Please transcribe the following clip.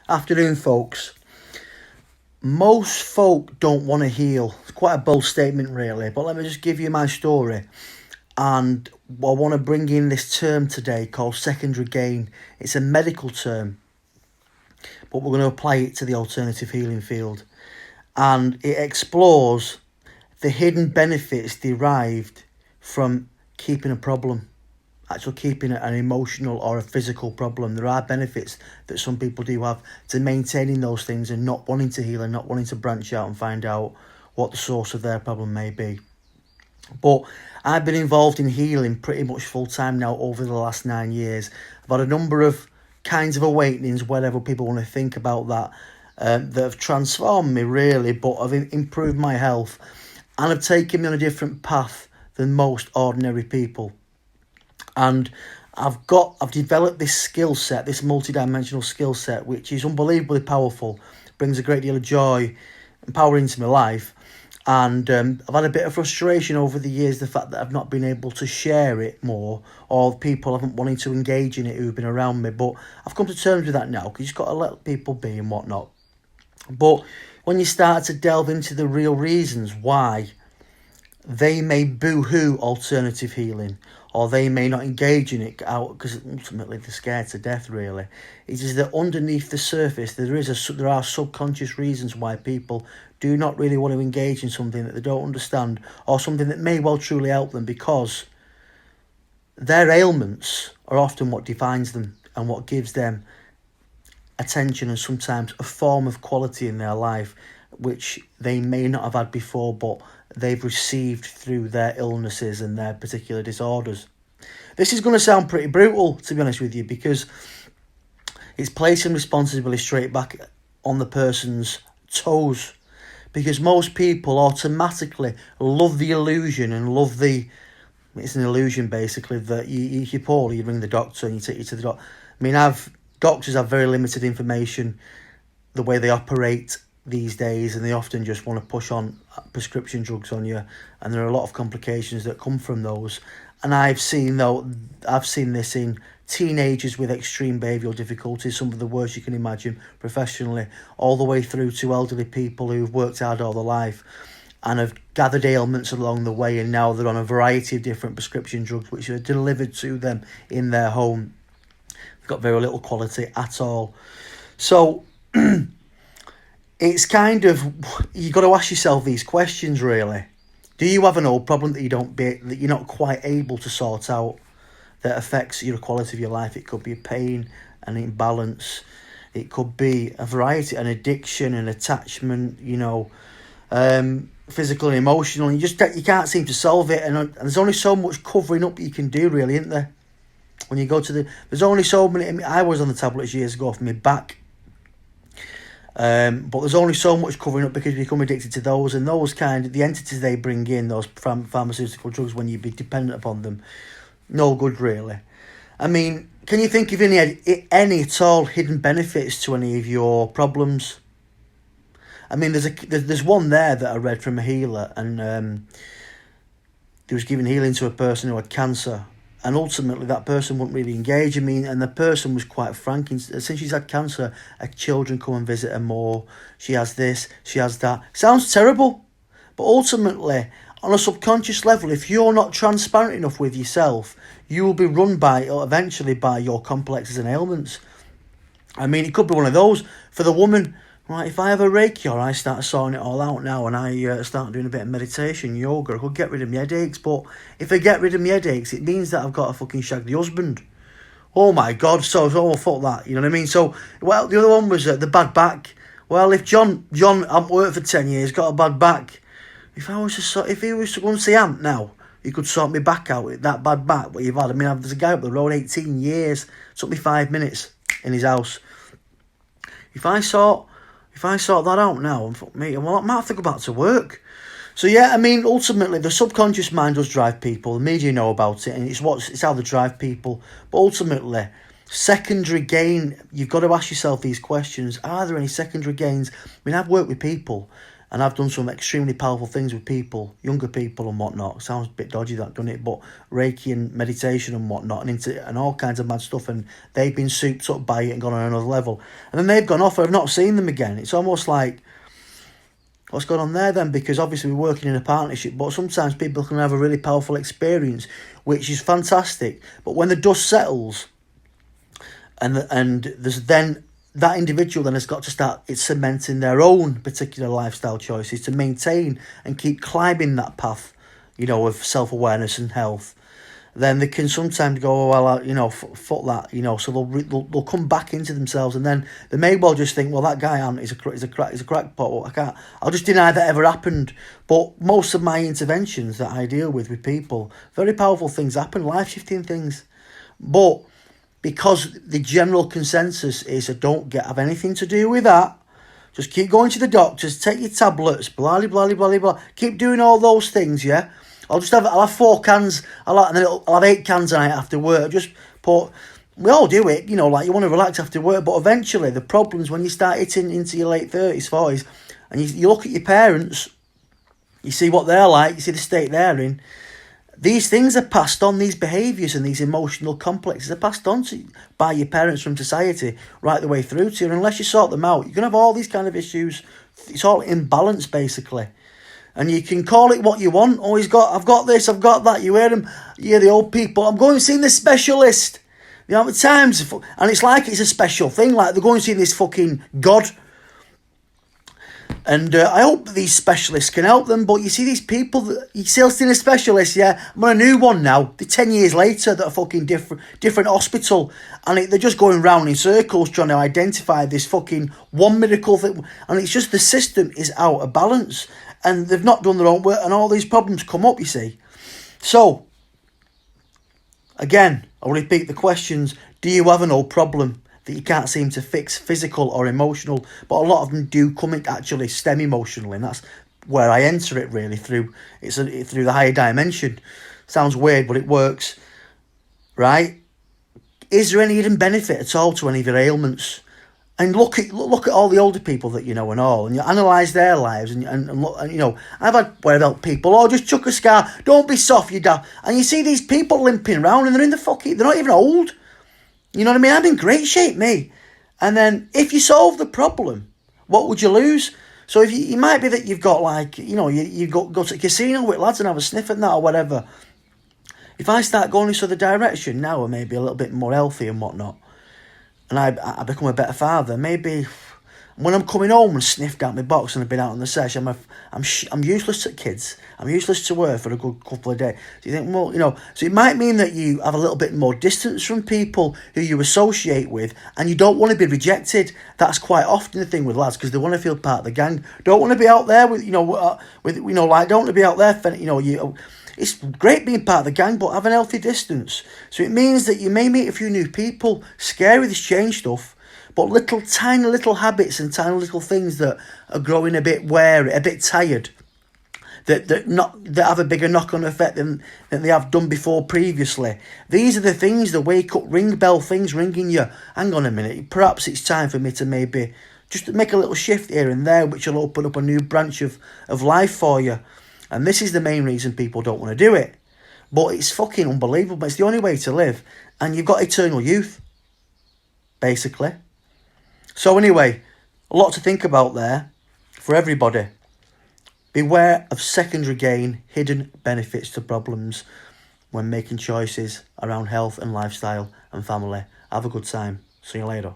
Afternoon, folks. Most folk don't want to heal. It's quite a bold statement, really, but let me just give you my story. And I want to bring in this term today called secondary gain. It's a medical term, but we're going to apply it to the alternative healing field. And it explores the hidden benefits derived from keeping a problem. Actually keeping an emotional or a physical problem. There are benefits that some people do have to maintaining those things and not wanting to heal and not wanting to branch out and find out what the source of their problem may be. But I've been involved in healing pretty much full time now over the last 9 years. I've had a number of kinds of awakenings, whatever people want to think about that, that have transformed me really, but have improved my health and have taken me on a different path than most ordinary people. And I've developed this skill set, this multidimensional skill set, which is unbelievably powerful, brings a great deal of joy and power into my life. And I've had a bit of frustration over the years, the fact that I've not been able to share it more, or people haven't wanted to engage in it who've been around me. But I've come to terms with that now, because you've got to let people be and whatnot. But when you start to delve into the real reasons why they may boo-hoo alternative healing, or they may not engage in it out because ultimately they're scared to death, really. It is that underneath the surface there are subconscious reasons why people do not really want to engage in something that they don't understand, or something that may well truly help them, because their ailments are often what defines them and what gives them attention and sometimes a form of quality in their life which they may not have had before, but they've received through their illnesses and their particular disorders. This is going to sound pretty brutal, to be honest with you, because it's placing responsibility straight back on the person's toes. Because most people automatically love the illusion and love it's an illusion basically, that you're poorly, you ring the doctor and you take you to the doctor. I mean, doctors have very limited information, the way they operate these days, and they often just want to push on prescription drugs on you, and there are a lot of complications that come from those. And I've seen this in teenagers with extreme behavioural difficulties, some of the worst you can imagine professionally, all the way through to elderly people who've worked hard all their life and have gathered ailments along the way, and now they're on a variety of different prescription drugs which are delivered to them in their home. They've got very little quality at all. So it's kind of, you've got to ask yourself these questions, really. Do you have an old problem that you're not quite able to sort out, that affects your quality of your life? It could be a pain, an imbalance. It could be a variety, an addiction, an attachment, physical and emotional. And you can't seem to solve it. And there's only so much covering up you can do, really, isn't there? When you go to there's only so many. I was on the tablets years ago for my back. But there's only so much covering up, because you become addicted to those, and those the entities they bring in, those pharmaceutical drugs, when you be dependent upon them, no good, really. I mean, can you think of any at all hidden benefits to any of your problems? I mean, there's one there that I read from a healer, and he was giving healing to a person who had cancer. And ultimately, that person wouldn't really engage. I mean, and the person was quite frank. Since she's had cancer, her children come and visit her more. She has this, she has that. Sounds terrible. But ultimately, on a subconscious level, if you're not transparent enough with yourself, you will be run eventually by your complexes and ailments. I mean, it could be one of those. For the woman, right, if I have a Reiki or I start sorting it all out now, and I start doing a bit of meditation, yoga, I could get rid of my headaches. But if I get rid of my headaches, it means that I've got a fucking shag the husband. Oh my God, so fuck that, you know what I mean? So, well, the other one was the bad back. Well, if John hadn't worked for 10 years, got a bad back, if he was to go and see Ant now, he could sort me back out with that bad back, what you've had. I mean, there's a guy up the road, 18 years, took me 5 minutes in his house. If I sort that out now, and fuck me, well, I might have to go back to work. So yeah, I mean, ultimately, the subconscious mind does drive people. The media know about it, and it's how they drive people. But ultimately, secondary gain, you've got to ask yourself these questions. Are there any secondary gains? I mean, I've worked with people, and I've done some extremely powerful things with people, younger people and whatnot. Sounds a bit dodgy that, doesn't it? But Reiki and meditation and whatnot, and all kinds of mad stuff, and they've been souped up by it and gone on another level. And then they've gone off, and I've not seen them again. It's almost like, what's going on there then? Because obviously we're working in a partnership, but sometimes people can have a really powerful experience, which is fantastic. But when the dust settles, and there's then that individual then has got to start cementing their own particular lifestyle choices to maintain and keep climbing that path, of self-awareness and health. Then they can sometimes go, well, fuck that, so they'll come back into themselves, and then they may well just think, well, that guy is a crackpot. Well, I'll just deny that ever happened. But most of my interventions that I deal with people, very powerful things happen, life-shifting things. But because the general consensus is, don't have anything to do with that. Just keep going to the doctors, take your tablets, blah, blah, blah, blah, blah. Keep doing all those things, yeah? I'll have 4 cans, and then I'll have 8 cans a night after work. We all do it, you want to relax after work, but eventually the problems when you start hitting into your late 30s, 40s, and you look at your parents, you see what they're like, you see the state they're in. These things are passed on, these behaviours and these emotional complexes are passed on by your parents from society right the way through to you. And unless you sort them out, you're going to have all these kind of issues. It's all imbalance, basically. And you can call it what you want. Oh, I've got this, I've got that. You hear them, you hear the old people, I'm going to see the specialist. The amount of times, and it's like it's a special thing, like they're going to see this fucking God. And I hope these specialists can help them. But you see these people, you still see a specialist, yeah? I'm on a new one now. They're 10 years later that are fucking different hospital. And they're just going round in circles trying to identify this fucking one miracle thing. And it's just the system is out of balance. And they've not done their own work. And all these problems come up, you see. So, again, I'll repeat the questions. Do you have an old problem that you can't seem to fix, physical or emotional? But a lot of them do come in actually stem emotionally, and that's where I enter it really through the higher dimension. Sounds weird, but it works, right? Is there any hidden benefit at all to any of your ailments? And look at all the older people that you know and all, and you analyse their lives and look, and I've had where I've helped people, just chuck a scar, don't be soft, you daft. And you see these people limping around and they're they're not even old. You know what I mean? I'm in great shape, me. And then if you solve the problem, what would you lose? So if you might be that you've got you go to a casino with lads and have a sniff at that or whatever. If I start going this other direction now, or maybe a little bit more healthy and whatnot, and I become a better father, maybe when I'm coming home and sniffed out my box and I've been out on the sesh, I'm useless to kids. I'm useless to work for a good couple of days. So you think, well, so it might mean that you have a little bit more distance from people who you associate with, and you don't want to be rejected. That's quite often the thing with lads, because they want to feel part of the gang. Don't want to be out there don't want to be out there. It's great being part of the gang, but have an healthy distance. So it means that you may meet a few new people, scary this change stuff, but tiny little habits and tiny little things that are growing a bit wary, a bit tired, that have a bigger knock-on effect than they have done before previously. These are the things, the wake-up ring bell things ringing you. Hang on a minute, perhaps it's time for me to maybe just make a little shift here and there, which will open up a new branch of life for you. And this is the main reason people don't want to do it. But it's fucking unbelievable. It's the only way to live. And you've got eternal youth, basically. So anyway, a lot to think about there for everybody. Beware of secondary gain, hidden benefits to problems when making choices around health and lifestyle and family. Have a good time. See you later.